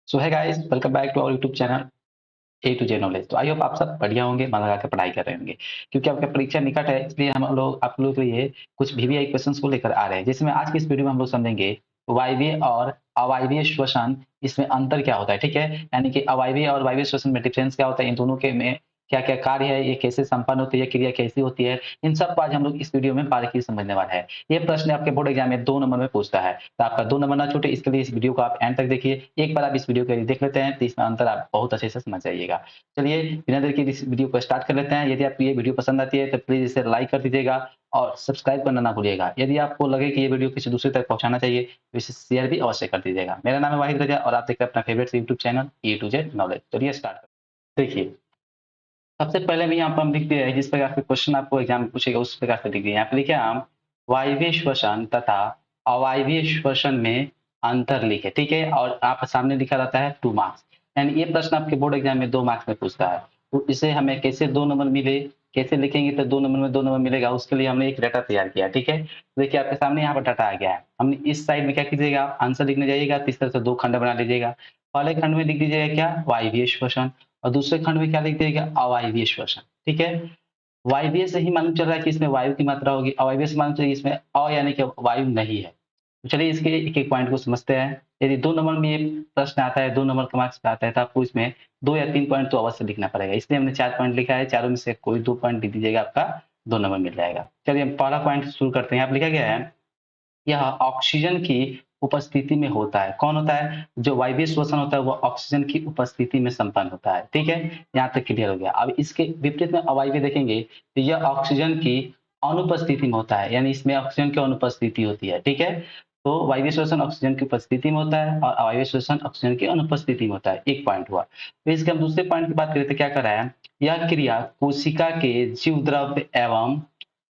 सो है guys, welcome back to our YouTube channel A to J knowledge. तो I hope आप सब बढ़िया होंगे, मन लगा के पढ़ाई कर रहे होंगे। क्योंकि आपका परीक्षा निकट है, इसलिए हम लोग आप लोगों के लिए कुछ वीवीआई क्वेश्चंस को लेकर आ रहे हैं, जिसमें आज की इस वीडियो में हम लोग समझेंगे वायवीय और अवायवीय श्वसन, इसमें अंतर क्या होता है। ठीक है, यानी कि अवायवीय और वायवीय श्वसन में डिफरेंस क्या होता है, इन दोनों के में क्या क्या कार्य है, ये कैसे संपन्न होती है, क्रिया कैसी होती है, इन सब को आज हम लोग इस वीडियो में बारीकी से समझने वाले हैं। ये प्रश्न आपके बोर्ड एग्जाम में 2 नंबर में पूछता है, तो आपका 2 नंबर ना छूटे, इसके लिए इस वीडियो को आप एंड तक देखिए। एक बार आप इस वीडियो को यदि देख लेते हैं तो इसमें अंतर आप बहुत अच्छे से समझ जाइएगा। चलिए बिना देर के इस वीडियो को स्टार्ट कर लेते हैं। यदि आपको ये वीडियो पसंद आती है तो प्लीज इसे लाइक कर दीजिएगा और सब्सक्राइब करना ना भूलिएगा। यदि आपको लगे कि ये वीडियो किसी दूसरे तक पहुंचाना चाहिए तो इसे शेयर भी अवश्य कर दीजिएगा। मेरा नाम है वाहिद रजा और आप देख रहे हैं अपना favourite YouTube channel A to Z knowledge. चलिए स्टार्ट करते हैं। देखिए, सबसे पहले भी यहाँ पर हम लिख दिया है, जिस प्रकार के क्वेश्चन आपको एग्जाम में पूछेगा उस प्रकार से लिख दिया। यहाँ पे लिखे हम वायवीय श्वसन तथा अवायवीय श्वसन में अंतर लिखे। ठीक है, और आप सामने लिखा रहता है 2 मार्क्स, यानी ये प्रश्न आपके बोर्ड एग्जाम में 2 मार्क्स में पूछता है। तो इसे हमें कैसे 2 नंबर मिले, कैसे लिखेंगे तो 2 नंबर में 2 नंबर मिलेगा, उसके लिए हमने एक डाटा तैयार किया। ठीक है, देखिए आपके सामने यहाँ पर डाटा आ गया है। हमने इस साइड में क्या कीजिएगा, आंसर लिखने जाइएगा तो इस तरह से 2 खंड बना लीजिएगा। पहले खंड में लिख दीजिएगा क्या, वायवीय श्वसन, और दूसरे खंड में क्या लिख दीजिएगा, अवायवीय श्वसन। ठीक है, वायवीय से ही मालूम चल रहा है कि इसमें वायु की मात्रा होगी, अवायवीय से मालूम चलिए इसमें अ यानी कि वायु नहीं है। तो चलिए इसके एक-एक पॉइंट को समझते हैं। यदि 2 नंबर में ये प्रश्न आता है, 2 नंबर का मार्क्स पे आता है, तो आपको इसमें 2 या 3 पॉइंट तो अवश्य लिखना पड़ेगा। इसलिए हमने 4 पॉइंट लिखा है, चारों में से कोई 2 पॉइंट लिख दीजिएगा, आपका 2 नंबर मिल जाएगा। चलिए हम पहला पॉइंट शुरू करते हैं। यहाँ पे लिखा गया है, यह ऑक्सीजन की उपस्थिति में होता है। कौन होता है, जो वायवीय श्वसन होता है वो ऑक्सीजन की उपस्थिति में संपन्न होता है। ठीक है, यहाँ तक क्लियर हो गया। अब इसके विपरीत में अवायवीय देखेंगे तो यह ऑक्सीजन की अनुपस्थिति में होता है, यानी इसमें ऑक्सीजन की अनुपस्थिति होती है। ठीक है, तो वायवीय श्वसन ऑक्सीजन की उपस्थिति में होता है और अवायवीय श्वसन ऑक्सीजन की अनुपस्थिति में होता है। एक पॉइंट हुआ। तो इसके हम दूसरे पॉइंट की बात करें तो क्या कर रहा है, यह क्रिया कोशिका के जीव द्रव्य एवं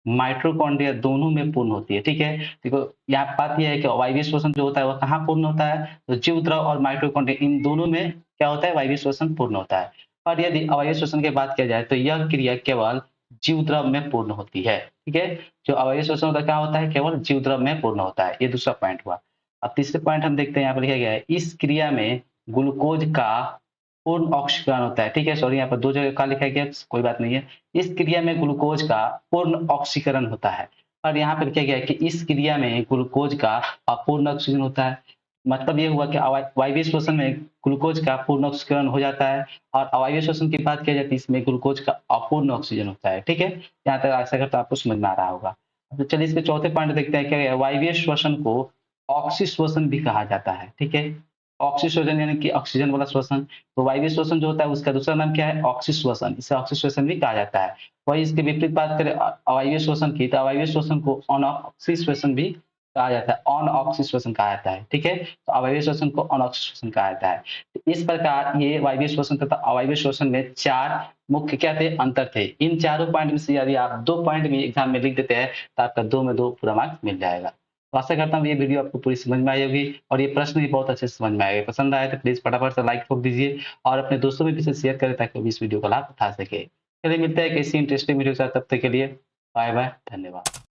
माइटोकॉन्ड्रिया दोनों में पूर्ण होती है। ठीक है, देखो यहाँ बात यह है कि वायवीय श्वसन जो होता है वो कहाँ पूर्ण होता है, तो जीव द्रव और माइटोकॉन्ड्रिया इन दोनों में क्या होता है, वायवीय श्वसन पूर्ण होता है। और यदि अवायवीय श्वसन की बात किया जाए तो यह क्रिया केवल जीव द्रव में पूर्ण होती है। ठीक है, जो अवायवीय श्वसन होता है क्या होता है, केवल जीव द्रव में पूर्ण होता है। ये दूसरा पॉइंट हुआ। अब तीसरे पॉइंट हम देखते हैं, यहाँ पर लिखा गया है, इस क्रिया में ग्लूकोज का पूर्ण ऑक्सीकरण होता है। ठीक है, सॉरी यहाँ पर 2 जगह का लिखा गया, कोई बात नहीं है। इस क्रिया में ग्लूकोज का पूर्ण ऑक्सीकरण होता है। और यहाँ पर क्या गया है कि इस क्रिया में ग्लूकोज का अपूर्ण ऑक्सीजन होता है। मतलब ये हुआ कि वायवीय श्वसन में ग्लूकोज का पूर्ण ऑक्सीकरण हो जाता है और अवायवीय श्वसन की बात की जाती है इसमें ग्लूकोज का अपूर्ण ऑक्सीजन होता है। ठीक है, यहाँ तक आशा करता आपको समझ में आ रहा होगा। तो चलिए इसके चौथे पॉइंट देखते हैं, क्या है, वायवीय श्वसन को ऑक्सीश्वसन भी कहा जाता है। ठीक है, ऑक्सीश्वसन यानी कि ऑक्सीजन वाला श्वसन। तो वायवीय श्वसन जो होता है उसका दूसरा नाम क्या है, ऑक्सीश्वसन। इसे ऑक्सीश्वसन भी कहा जाता है। वही इसके विपरीत बात करें अवायवीय श्वसन की, तो अवायवीय श्वसन को अनऑक्सीश्वसन भी कहा जाता है, अनऑक्सीश्वसन कहा जाता है। ठीक है, तो अवायवीय श्वसन को अनऑक्सीश्वसन कहा जाता है। तो इस प्रकार ये वायवीय श्वसन तथा अवायवीय श्वसन में 4 मुख्य क्या थे, अंतर थे। इन चारों पॉइंट में से यदि आप 2 पॉइंट भी एग्जाम में लिख देते हैं तो आपका 2 में 2 पूरा मार्क्स मिल जाएगा। तो आशा करता हूँ ये वीडियो आपको पूरी समझ में आई होगी और ये प्रश्न भी बहुत अच्छे से समझ में आएगा। पसंद आए तो प्लीज फटाफट से लाइक ठोक दीजिए और अपने दोस्तों में भी इसे शेयर करें ताकि वो भी इस वीडियो का लाभ उठा सके। चलिए मिलते हैं एक ऐसी इंटरेस्टिंग वीडियो के साथ, तब तक के लिए बाय बाय, धन्यवाद।